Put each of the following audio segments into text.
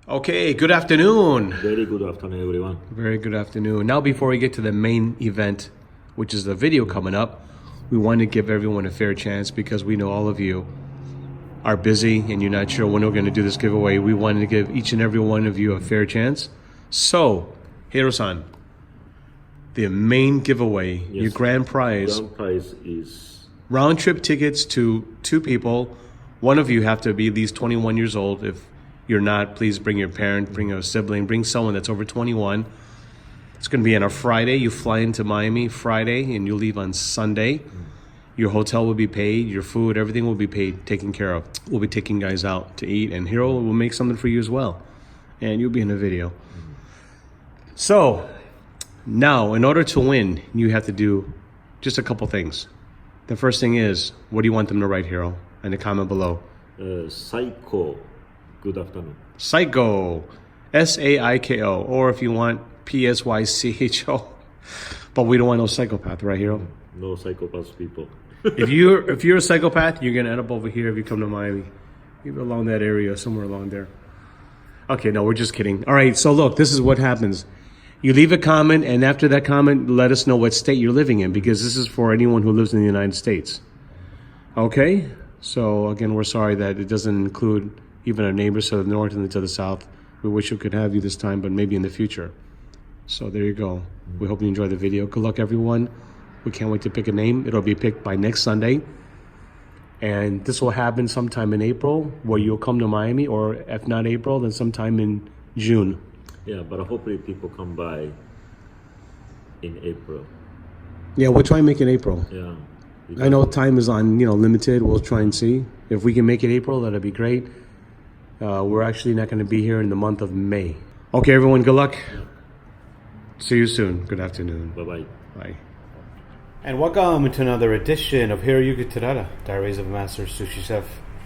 Okay, good afternoon. Very good afternoon, everyone. Very good afternoon. Now, before we get to the main event, which is the video coming up, we want to give everyone a fair chance because we know all of you are busy and you're not sure when we're going to do this giveaway. We wanted to give each and every one of you a fair chance. So, Hiro-san, the main giveaway, Yes. your grand prize, Grand prize is round trip tickets to 2 people. One of you have to be at least 21 years old. If you're not, please bring your parent, bring a sibling, bring someone that's over 21. It's going to be on a Friday. You fly into Miami Friday and you leave on Sunday. Your hotel will be paid, your food, everything will be paid, taken care of. We'll be taking guys out to eat, and Hiro will make something for you as well. And you'll be in the video. So, now, in order to win, you have to do just a couple things. The first thing is, what do you want them to write, Hiro? In the comment below. Saiko. Good afternoon. Psycho. S-A-I-K-O. Or if you want, P-S-Y-C-H-O. But we don't want no psychopath, right, Hiro? No psychopath people. If you're a psychopath, you're going to end up over here if you come to Miami. Maybe along that area, somewhere along there. Okay, no, we're just kidding. All right, so look, this is what happens. You leave a comment, and after that comment, let us know what state you're living in, because this is for anyone who lives in the United States. Okay? So, again, we're sorry that it doesn't include even our neighbors to the north and to the south. We wish we could have you this time, but maybe in the future. So there you go. We hope you enjoy the video. Good luck, everyone. We can't wait to pick a name. It'll be picked by next Sunday. And this will happen sometime in April, where you'll come to Miami, or if not April, then sometime in June. Yeah, but hopefully people come by in April. Yeah, we'll try and make it April. Yeah. I know time is on, limited. We'll try and see. If we can make it April, that'd be great. We're actually not going to be here in the month of May. Okay, everyone, good luck. Yeah. See you soon. Good afternoon. Bye-bye. Bye. And welcome to another edition of Hiroyuki Terada, Diaries of a Master Sushi Chef.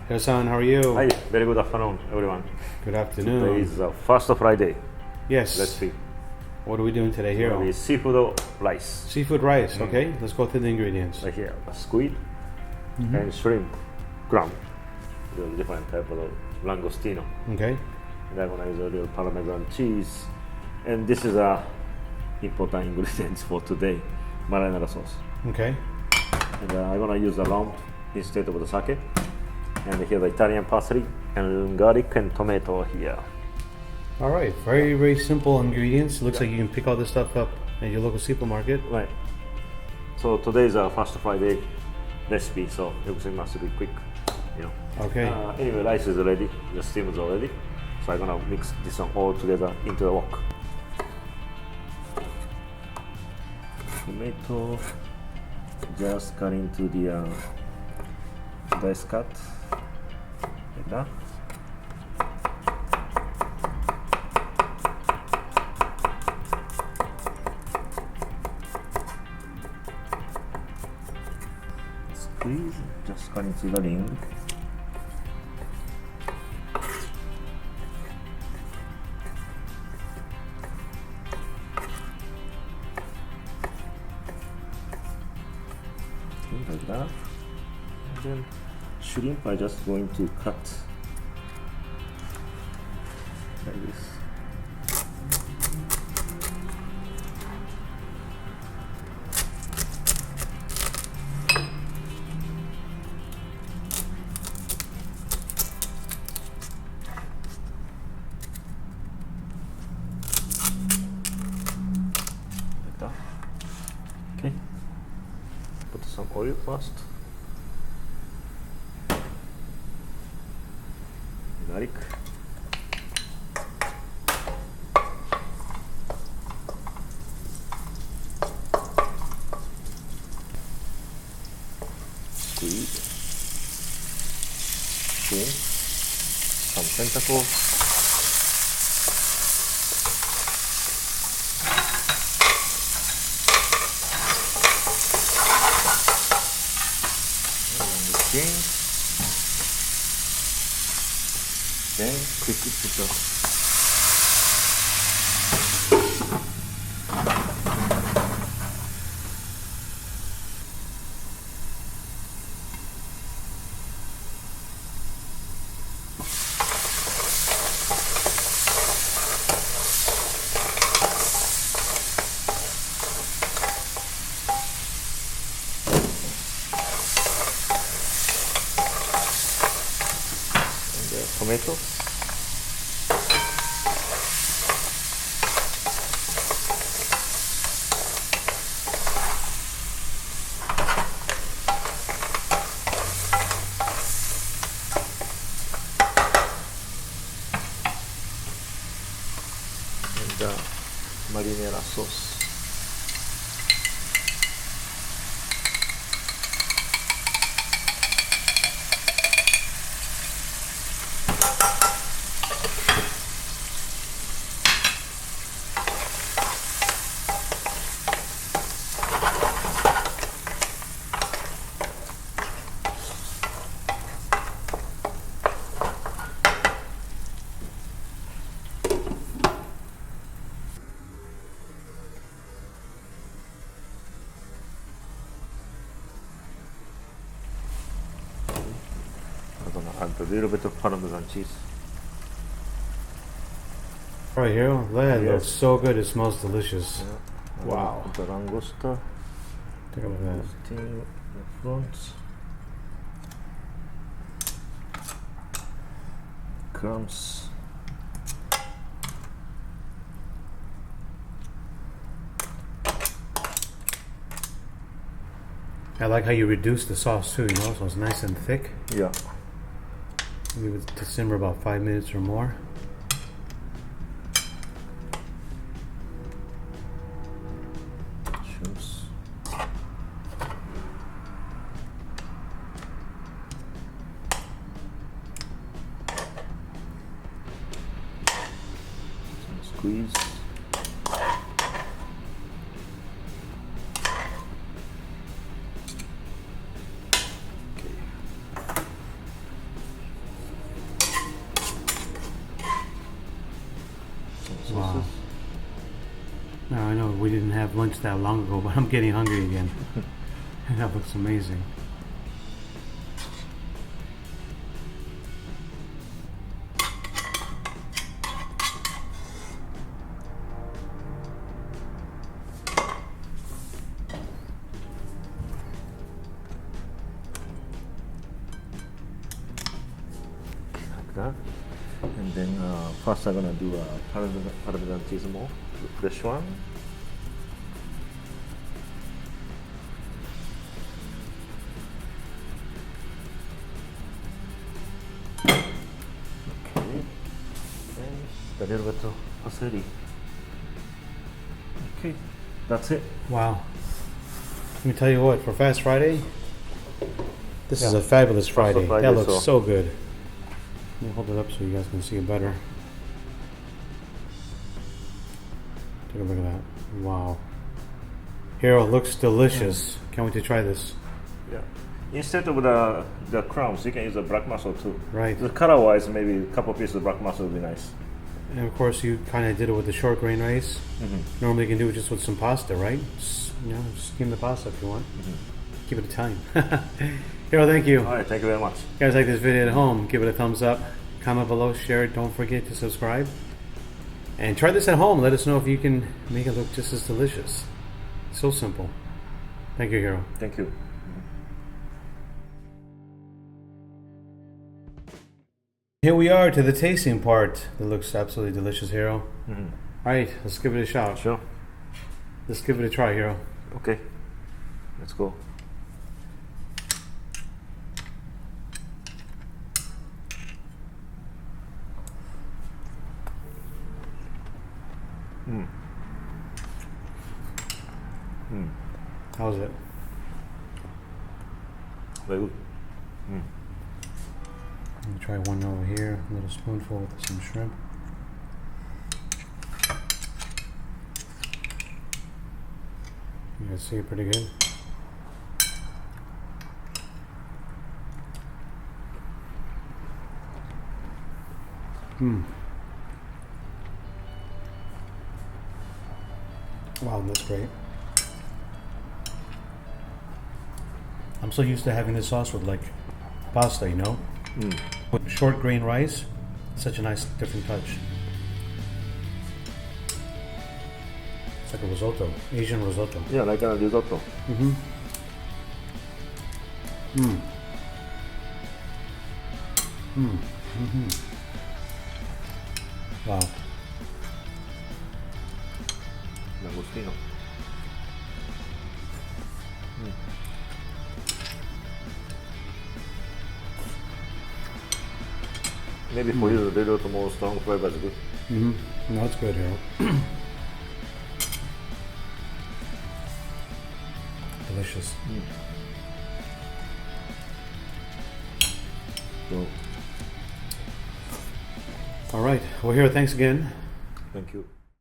Hiro-san, how are you? Hi, very good afternoon, everyone. Good afternoon. Today is the first Friday. Yes. Let's see. What are we doing today, Hiro? Maybe seafood rice. Seafood rice, okay. Let's go through the ingredients. Right here, a squid and shrimp ground. The different type of langostino. Okay. And I'm gonna use a little Parmesan cheese. And this is a important ingredients for today, marinara sauce. Okay. And I'm gonna use the rum instead of the sake. And here's the Italian parsley and garlic and tomato here. All right. Very, very simple ingredients. Looks like you can pick all this stuff up at your local supermarket. Right. So today is our first Friday recipe, so everything must be quick, Okay. Anyway, rice is ready. The steam is already. So I'm gonna mix this one all together into the wok. Tomato, just cut into the dice cut, like that. Squeeze, just cut into the ring. Like that. And then shrimp I'm just going to cut like this. Like that. Okay. Put some oil first. Garlic. Squid. Okay. Some tentacle. Okay. Then quickly put the tomato. And marinara sauce. I'm gonna add a little bit of Parmesan cheese. All right, Hiro, that Yes. looks so good. It smells delicious. Yeah. Wow. The langosta. Take a look at that. Steam the front. Crumbs. I like how you reduce the sauce too, you know, so it's nice and thick. Yeah. Leave it to simmer about 5 minutes or more. Shrimps. Some squeeze. Wow. Now I know we didn't have lunch that long ago, but I'm getting hungry again. That looks amazing. Like that. And then first I'm gonna do a Parmesan cheese more, the fresh one. Okay. And a little bit of parsley. Okay, that's it. Wow. Let me tell you what, for Fast Friday, this is Yeah. a fabulous Friday. Friday, That looks so- so good. Let me hold it up so you guys can see it better. Take a look at that. Wow. Hiro, looks delicious. Can't wait to try this. Yeah. Instead of the crumbs, you can use the black mussel too. Right. The color wise, maybe a couple pieces of black mussel would be nice. And of course, you kind of did it with the short grain rice. Normally, you can do it just with some pasta, right? You know, steam the pasta if you want. Keep it Italian. Hiro, thank you. All right, thank you very much. If you guys like this video at home, give it a thumbs up, comment below, share it, don't forget to subscribe. And try this at home. Let us know if you can make it look just as delicious. So simple. Thank you, Hiro. Thank you. Here we are to the tasting part. That looks absolutely delicious, Hiro. All right, let's give it a shot. Sure. Let's give it a try, Hiro. Okay. Let's go. How's it? Very good. Let me try one over here. A little spoonful with some shrimp. You guys see it pretty good? Wow, that's great. I'm so used to having this sauce with like pasta, you know? With short grain rice, such a nice different touch. It's like a risotto, Asian risotto. Yeah, like a risotto. Wow. Langostino. Maybe for you, a little more strong flavor is good. No, it's good, Hiro. Delicious. So, All right. Well, Hiro, thanks again. thank you.